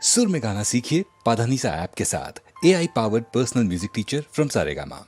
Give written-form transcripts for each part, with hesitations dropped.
सुर में गाना सीखिए पाधानीसा ऐप के साथ। AI powered personal music teacher from Saregama.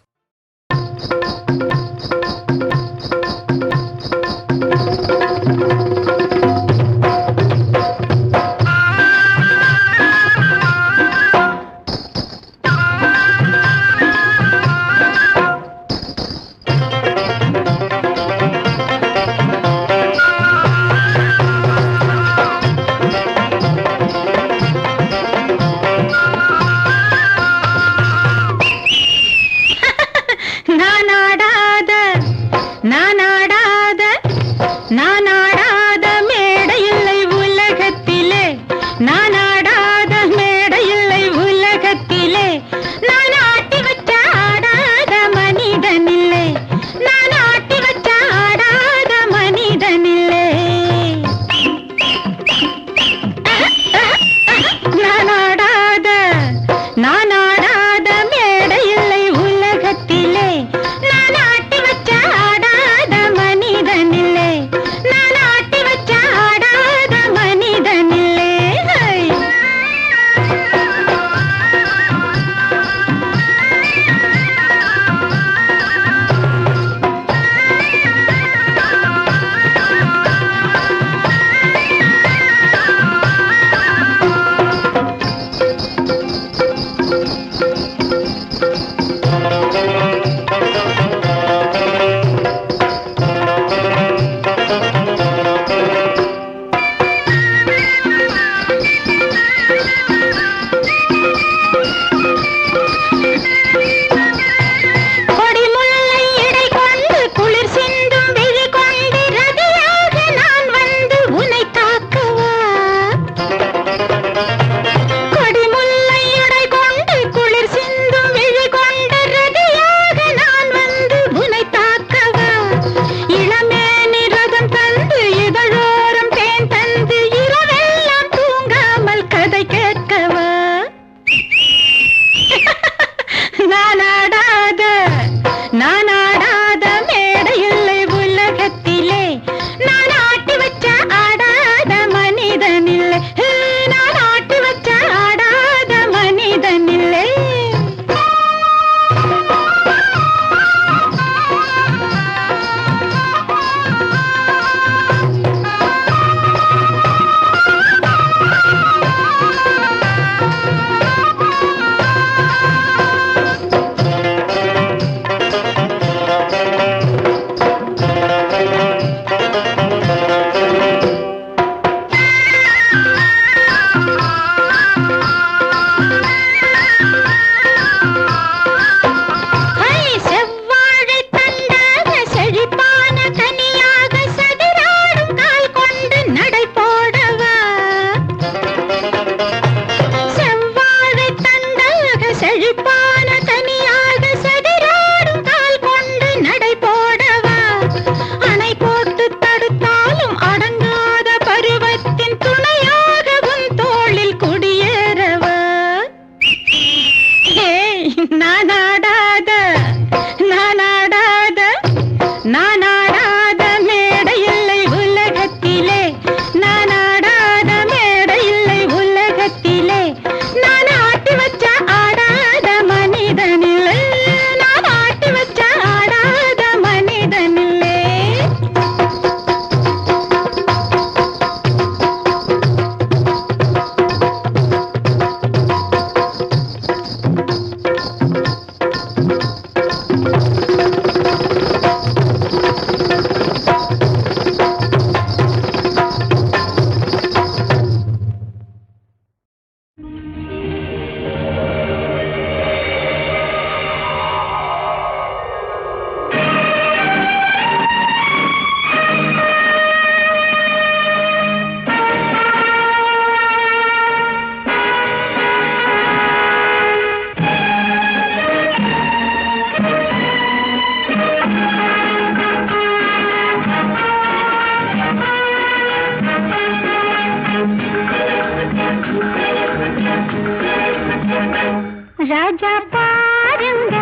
Raja பாருங்க,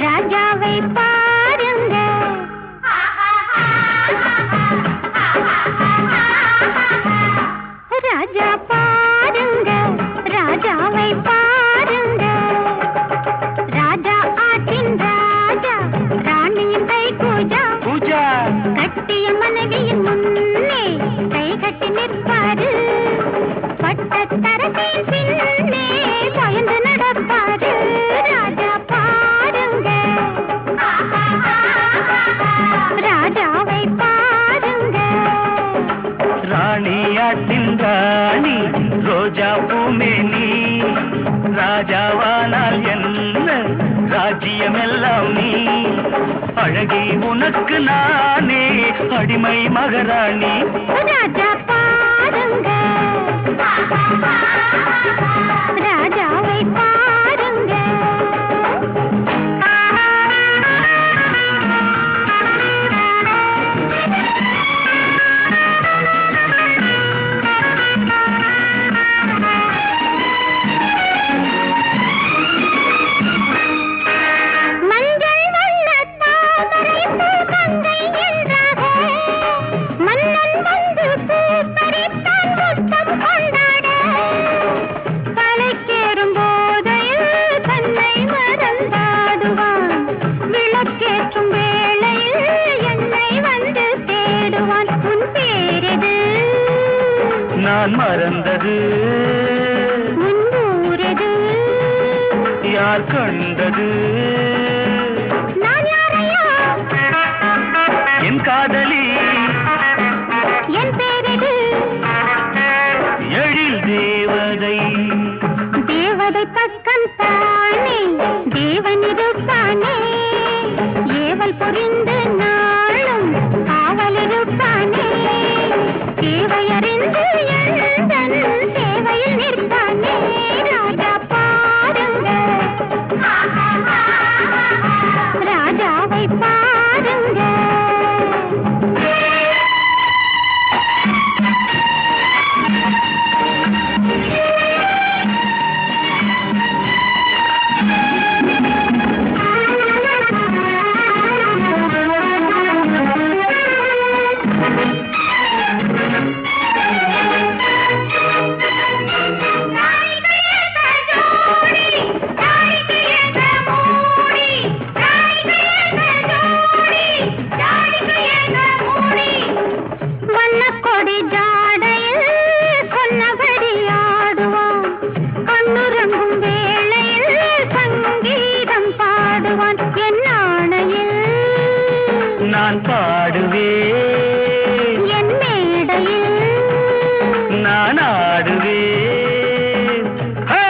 ராஜாவை பாருங்க. ராஜா பாருங்க, பட்டரசின் பின்னே பயந்து நடப்பாரு ராஜா பாருங்க, ராஜாவை பாருங்க. ராணியாட்டின் ராணி ரோஜா பூமேனி, ராஜாவானால் என்ன ராஜ்யமெல்லாம் நீ. அழகி உனக்கு நானே அடிமை மகாராணி. ராஜா பாருங்க, ராஜாவை பாருங்க. மஞ்சள் வண்ண தாமரை பூ மங்கை என்றாக மன்னன் வந்து பூ பறித்தான் முத்தம் கொண்டாட. தலைக்கேறும் போதையில் தன்னை மறந்தாடுவான், விளக்கேற்றும் வேளையில் என்னை வந்து தேடுவான். உன் பேரெது நான் மறந்தது, உன் ஊரெது யார் கண்டது. நான் யாரையா என் காதலி என் பேரெது எழில் தேவதை. தேவதை பக்கம் தானே தேவன் இருப்பானே, ஏவல் புரிந்து நாளும் காவல் இருப்பானே. தேவையறிந்து எந்தன் சேவையில் நிற்பானே. ராஜா பாருங்க, ராஜாவை பாருங்க. வண்ணக்கொடி ஜாடையில் சொன்னபடி ஆடுவான், கண்ணுறங்கும் வேளையில் சங்கீதம் பாடுவான். என் ஆணையில் நான் பாடுவேன், என் மேடையில் நான் ஆடுவேன். ஹே!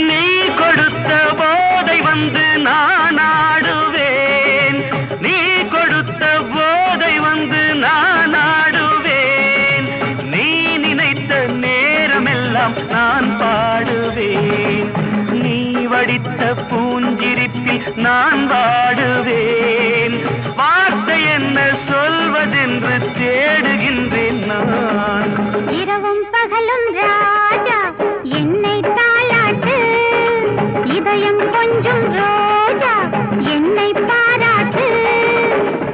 நீ கொடுத்த போதை வந்து நான் ஆடுவேன், நீ கொடுத்த போதை வந்து நான் ஆடுவேன். நீ நினைத்த நேரமெல்லாம் நான் பாடுவேன், நீ வடித்த பூஞ்சிரிப்பில் நான் வாடுவேன். வார்த்தை என்ன சொல்வதென்று தேடுகின்றேன் நான். இரவும் பகலும் ராஜா என்னை தாளாட்டு, இதயம் கொஞ்சம் ரோஜா என்னை பாராட்டு.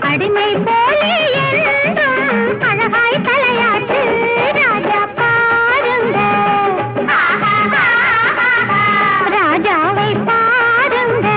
அடிமை போலே என்றும் அழகாய் தலையாட்டு. ராஜா பாருங்க, ராஜாவை பாருங்க.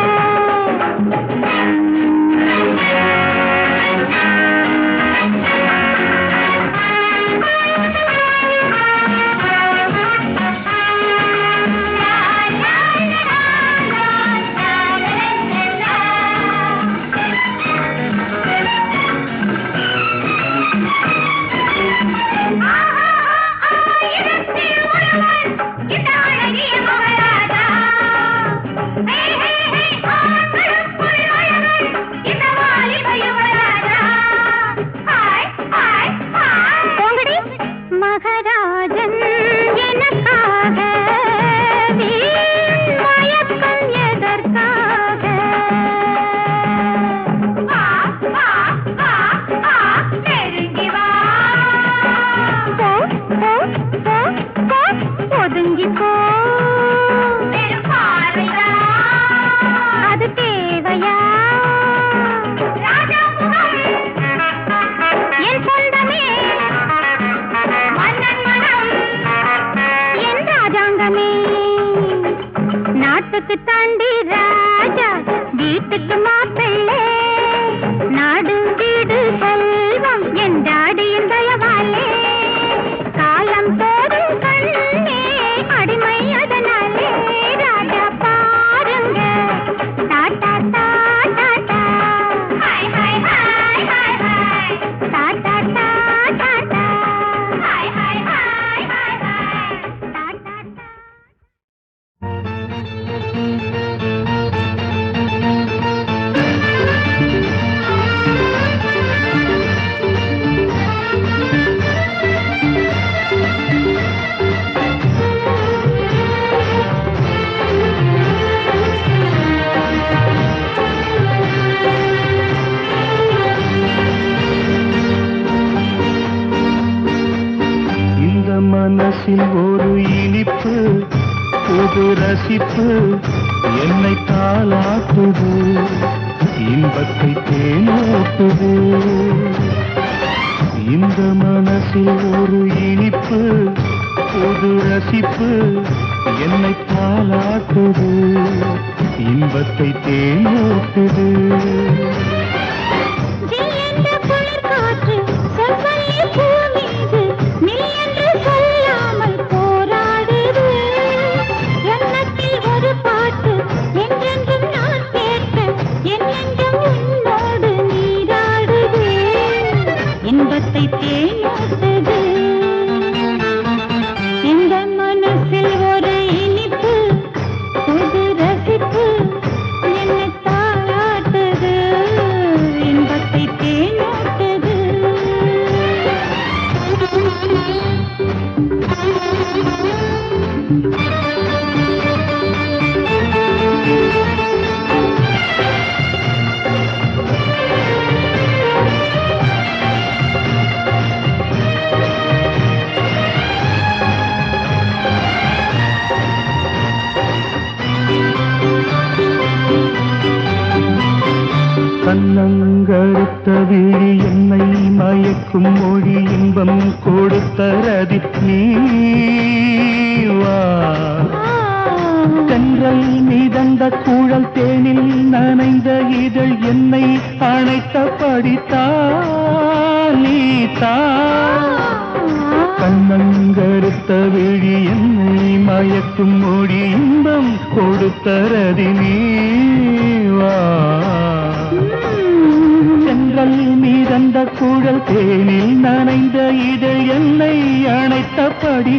தாண்டி ராஜா வீட்டுக்கு மாப்பிள்ளை நாடு வீடு செல்வம் என் டாடியின் தயவாலே காலம் தோறும் கண்ணே அடிமை அதனாலே ராஜா பாருங்க Tata Tata hi hi hi hi hi Tata Tata hi hi hi hi hi Tata இந்த மனசில் ஒரு இனிப்பு புது ரசிப்பு என்னை தாளாட்டுது இன்பத்தை தேனோட்டுது இந்த மனசில் ஒரு இனிப்பு புது ரசிப்பு என்னை தாளாட்டுது இன்பத்தை தேனோட்டுது ஜில்லென்ற குளிர் காற்று செவ்வல்லி பூ மீது நில்லென்று சொல்லாமல் போராடுது எண்ணத்தில் ஒரு பாட்டு என்றென்றும் நான் கேட்க என்னென்றும் உன்னோடு நீராடுது இன்பத்தை தேனோட்டுது இந்த மனசில் ஒரு இனிப்பு புது ரசிப்பு என்னை தாளாட்டுது இன்பத்தை தேனோட்டுது கண்ணங்கருத்த விழி என்னை மயக்கும் மொழி இன்பம் கொடுத்தரதி நீவா தென்றல் மீதந்த கூழல் தேனில் நனைந்த இதழ் என்னை அணைத்தபடித்தான் நீதா கண்ணங்கருத்த விழி என்னை மயக்கும் மொழி இன்பம் கொடுத்தரதி நீவா சென்றல் மீதந்த கூழல் தேனில் நனைந்த இதழ் என்னை அணைத்தபடி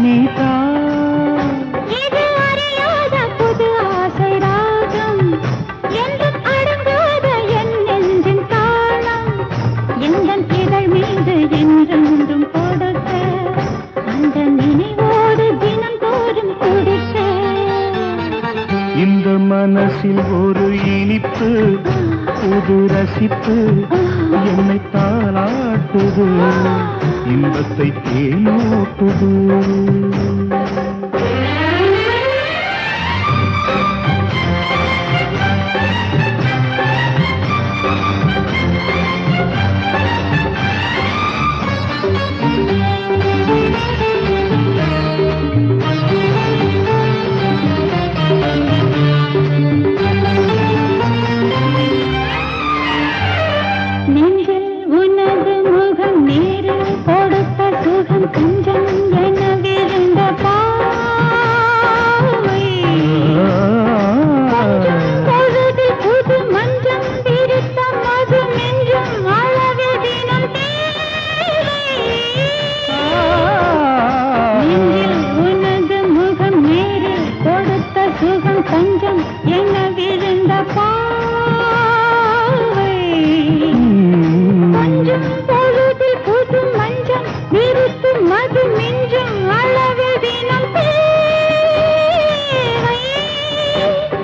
நீதா இது அறியாத புது ஆசை ராகம் என்றும் அடங்காத என் நெஞ்சின் தாளம் எந்தன் இதழ் மீது என்றென்றும் கொடுக்க அந்த நினைவோடு தினம் தோறும் குடிக்க இந்த மனசில் ஒரு இனிப்பு புது ரசிப்பு என்னை தாளாட்டுது இன்பத்தை தேனோட்டுது நெஞ்சில் உனது முகம் நேரில் கொடுத்த சுகம் கஞ்சம் என விழுந்த பாவை கொஞ்சம் பொழுதில் புது மஞ்சம் விரித்த மது நெஞ்சும் அளவில் தினம் தேவை நெஞ்சில் உனது முகம் நேரில் கொடுத்த சுகம் கஞ்சம் என விழுந்த பாவை கொஞ்சம் பொழுதில் புது மஞ்சம் விரித்து மது மிஞ்சும் அளவில் தினம் தேவை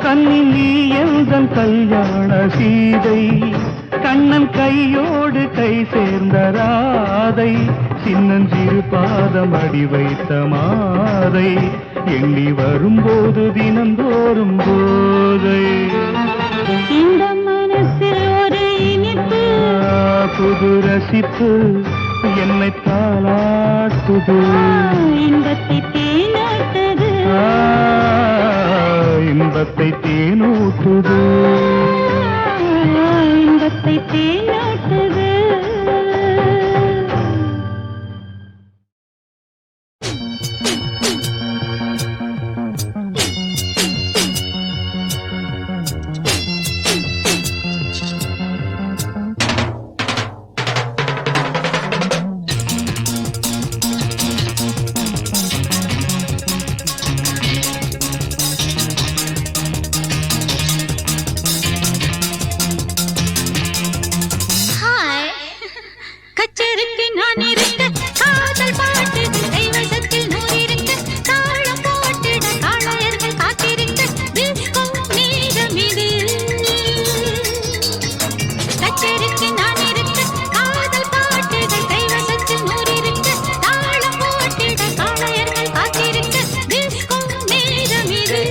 கண்ணில் நீ எந்தன் கல்யாண சீதை கண்ணன் கையோடு கை சேர்ந்த ராதை சின்னஞ்சிறு பாதம் அடி வைத்த மாதை எண்ணி வரும்போது தினந்தோறும் போதை இந்த மனசில் ஒரு இனிப்பு புது ரசிப்பு என்னை தாளாட்டுது இன்பத்தை தேனாட்டுது ஆ இன்பத்தை தேனூட்டுது இன்பத்தை தேனாட்டுது. கச்சேரிக்கு நான் இருக்க காதல் பாட்டுது கைவசத்தில் நூறிருக்க தாளம் போட்டிட காளையர்கள் காத்திருக்க டிஸ்கோ நேரம் இது. கச்சேரிக்கு நான் இருக்க காதல் பாட்டுகள் கைவசத்தில் நூறிருக்க தாளம் போட்டிட காளையர்கள் காத்திருக்க டிஸ்கோ நேரம் இது.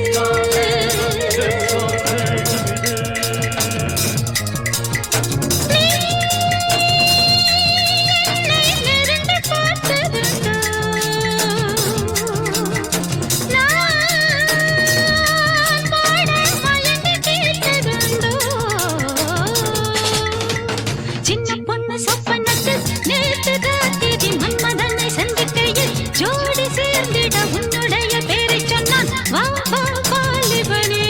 சின்ன பொண்ணு சொப்பனத்தில் நேற்று ராத்திரி மன்மதனை சந்திக்கையில் ஜோடி சேர்ந்திட உன்னுடைய பேரை சொன்னான் வா வா வாலிபனே.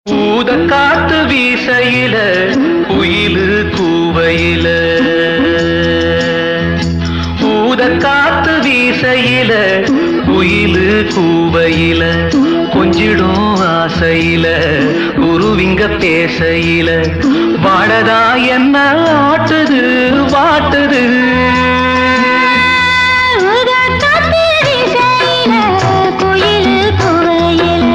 ஊத காத்து வீசையில குயிலு கூவையில ஊத காத்து வீசையில குயிலு கூவையில கொஞ்சிடும் ஆசையில குருவிங்க பேசையில வாடதா என்ன ஆட்டுது வாட்டுது கோயில் கோயில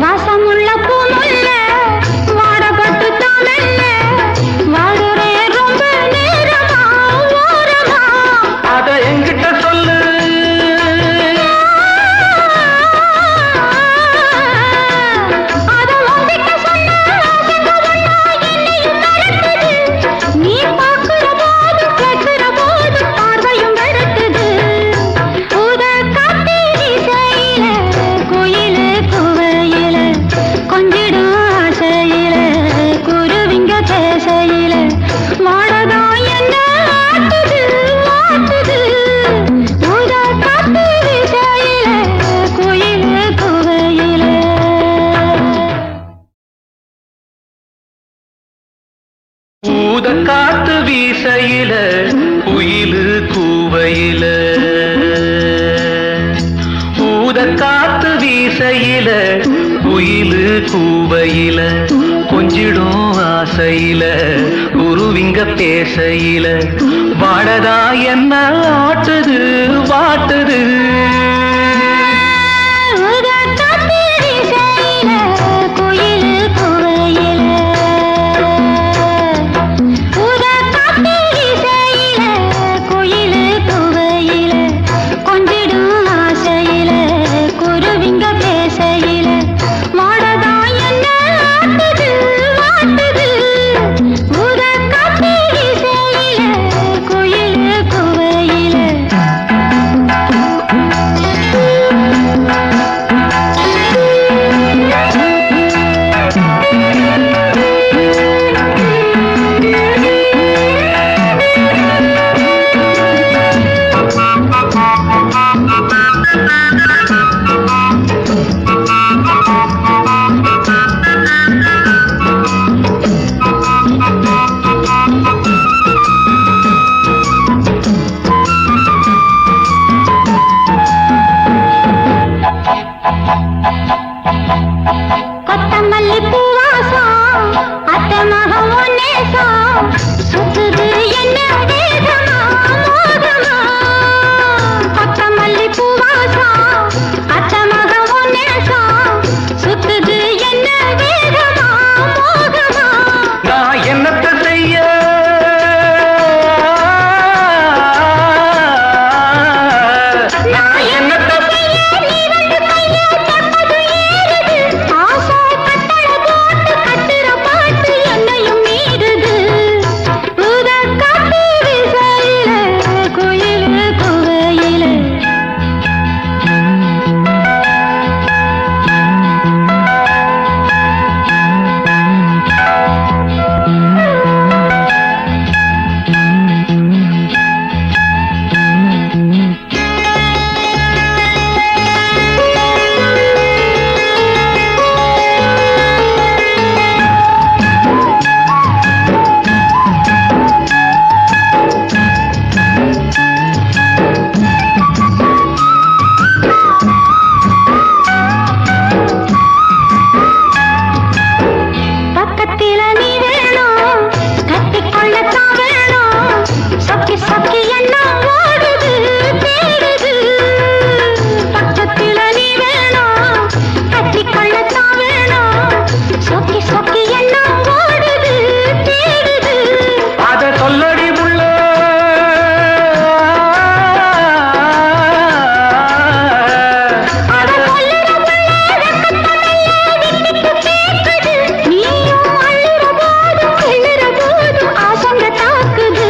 வாசமுள்ள பூமுல்ல வாடப்பட்டு தானல்ல வாடுறே ரொம்ப நேரமா ஓரமா அத என்கிட்ட சொல்லு அத உன்கிட்ட சொன்ன என்னையும் நடக்குது நீ பார்க்கிற போது கேட்கிற போது பார்வையும் வருத்துது உத காத்தி இசையில கோயிலு குவையில கொஞ்சிடும் ஆசையில குருவிங்க பேசையில வாடதா என்ன ஆட்டுது வாட்டுது உத காத்தி இசையில கோயிலு குவையில ஊத காத்து வீசையில குயிலு கூவையில ஊத காத்து வீசையில குயிலு கூவையில கொஞ்சிடும் ஆசையில குருவிங்க பேசையில வாடதா என்ன ஆட்டுது வாட்டுது உத காத்தி இசையில கோயிலு குவையில உத காத்தி இசையில கோயிலு குவையில கொஞ்சிடும் ஆசையில குருவிங்க பேசையில வாடதா என்ன ஆட்டுது வாட்டுது உத காத்தி இசையில கோயிலு குவையில கொத்தமல்லி பூவாசம் அத்த மகம் நேசம் சுத்துது என்ன வேகமா மோகமா கொத்தமல்லி பூவாசம் அத்த மகம் நேசம் சுத்துது என்ன வேகமா மோகமா நான் என்னத்த செய்ய நான் என்னத்த நீ வந்து கைய தொட்டது ஏறுது ஆசை கட்டளை போட்டு கட்டுற பாட்டு என்னையும் மீறுது உத காத்தி விசையில கோயிலு குவையில பக்கத்தில நீ வேணும் கட்டிக்கொள்ளத்தான் வேணும் சொக்கி சொக்கி என்ன ஓடுது தேடுது பக்கத்தில நீ வேணும் கட்டிக்கொள்ளத்தான் வேணும் சொக்கி சொக்கி என்ன ஓடுது தேடுது அத சொல்லடி உள்ள அட சொல்லுற கேக்குது நீயும் அள்ளுற போதும் கிள்ளுற போதும் ஆசங்க தாக்குது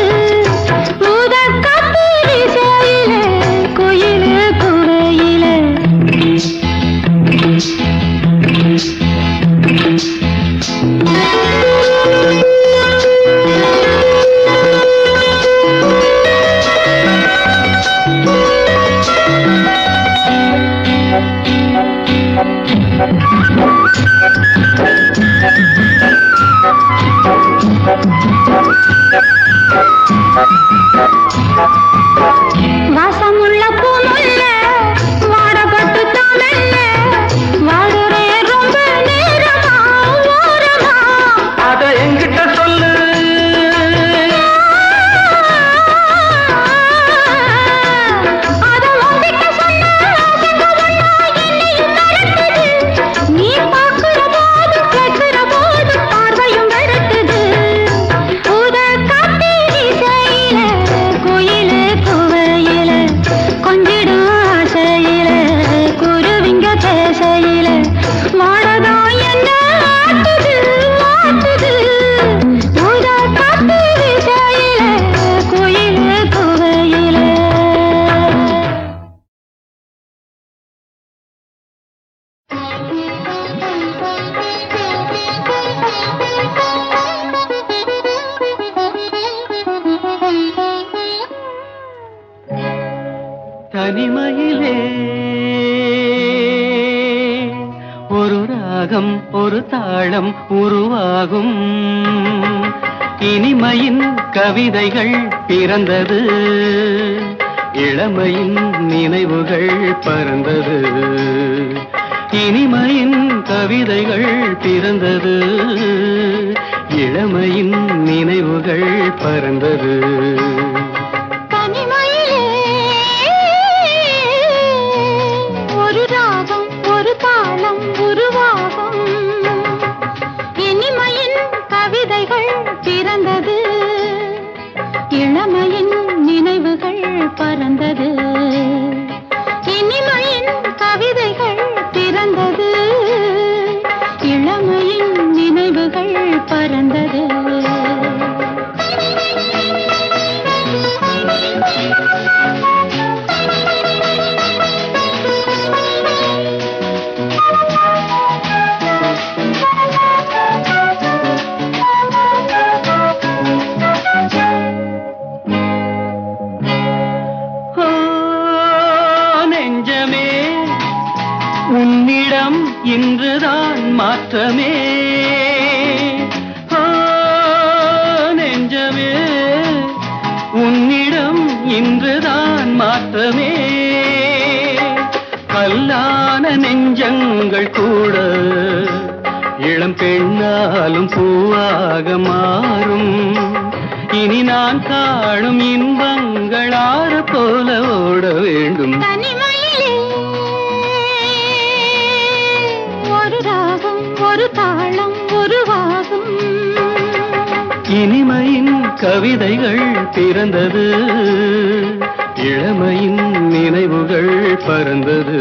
உத காத்தி இசையில கோயிலு குவையில வாசமுள்ள பூமுல்ல வாடப்பட்டு தானல்ல வாடுறே ரொம்ப நேரமா ஓரமா அத என்கிட்ட சொல்லு அத உன்கிட்ட சொன்ன திசையில மாடதா என்ன ஆட்டுது ஆட்டுது ஊதா காத்து திசையில கோயில கோவையில தனிமையிலே ஒரு ராகம் ஒரு தாளம் உருவாகும் இனிமையின் கவிதைகள் பிறந்தது இளமையின் நினைவுகள் பறந்தது இனிமையின் கவிதைகள் பிறந்தது இளமையின் நினைவுகள் பறந்தது இளமையின் நினைவுகள் பறந்தது இனிமையின் கவிதைகள் பிறந்தது இளமையின் நினைவுகள் பறந்தது இன்றுதான் மாற்றமே நெஞ்சமே உன்னிடம் இன்றுதான் மாற்றமே கல்லான நெஞ்சங்கள் கூட இளம் பெண்ணாலும் பூவாக மாறும் இனி நான் காணும் இன்பங்கள் ஆறு போல ஓட வேண்டும் ஒரு தாளம் உருவாகும் இனிமையின் கவிதைகள் பிறந்தது இளமையின் நினைவுகள் பறந்தது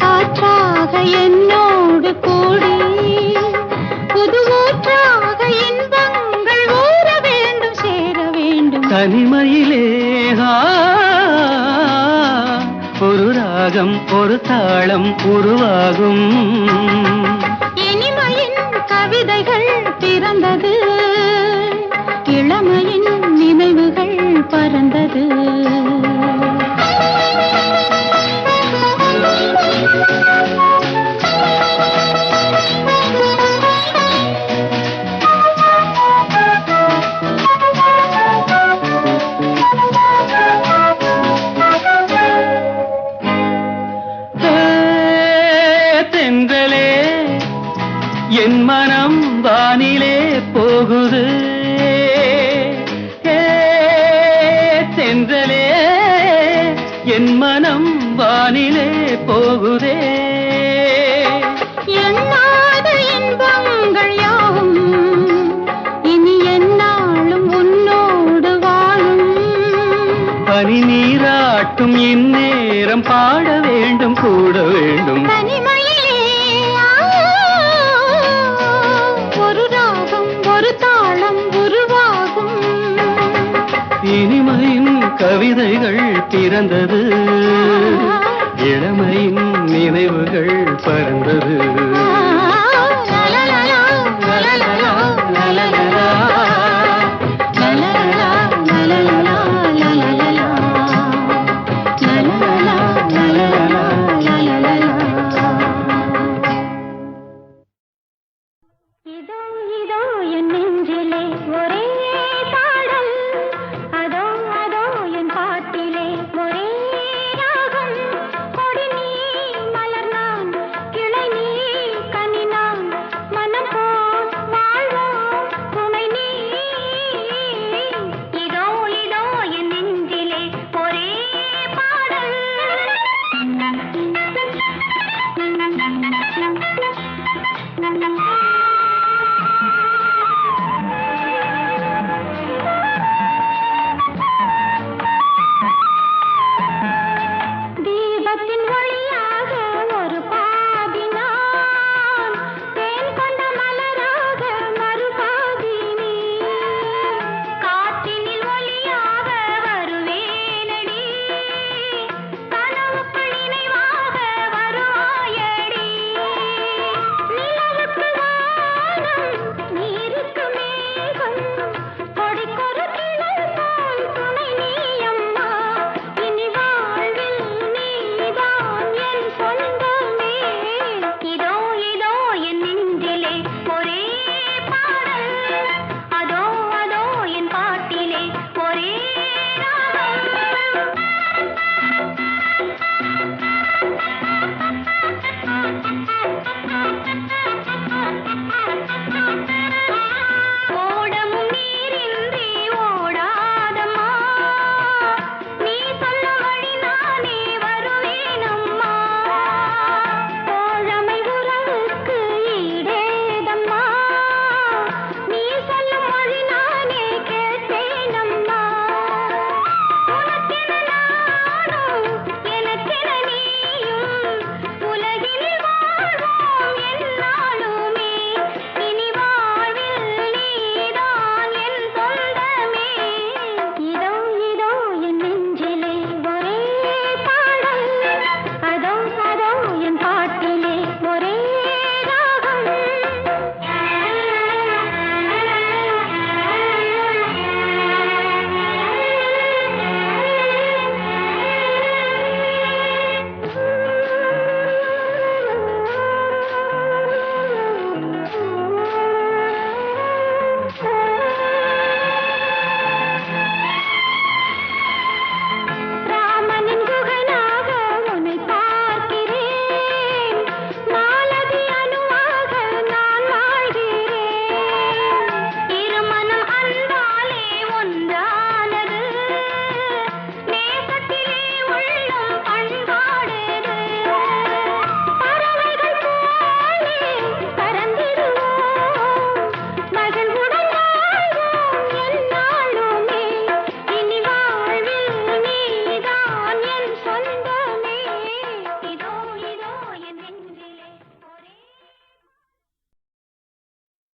காற்றாக என்னோடு கூடி புதுவூற்றாக இன்பங்கள் ஊற வேண்டும் சேர வேண்டும் தனிமையிலே ஒரு ராகம் ஒரு தாளம் உருவாகும் இனிமையின் கவிதைகள் பிறந்தது இளமையின் நினைவுகள் பறந்தது என் மனம் வானிலே போகுது தென்றலே என் மனம் வானிலே போகுதே எண்ணாத இன்பங்கள் யாவும் இனி என்னாலும் உன்னோடு வாழும் பனி நீராட்டும் இந்நேரம் பாட வேண்டும் கூட வேண்டும் இனிமையின் கவிதைகள் பிறந்தது இளமையின் நினைவுகள் பறந்தது இதோ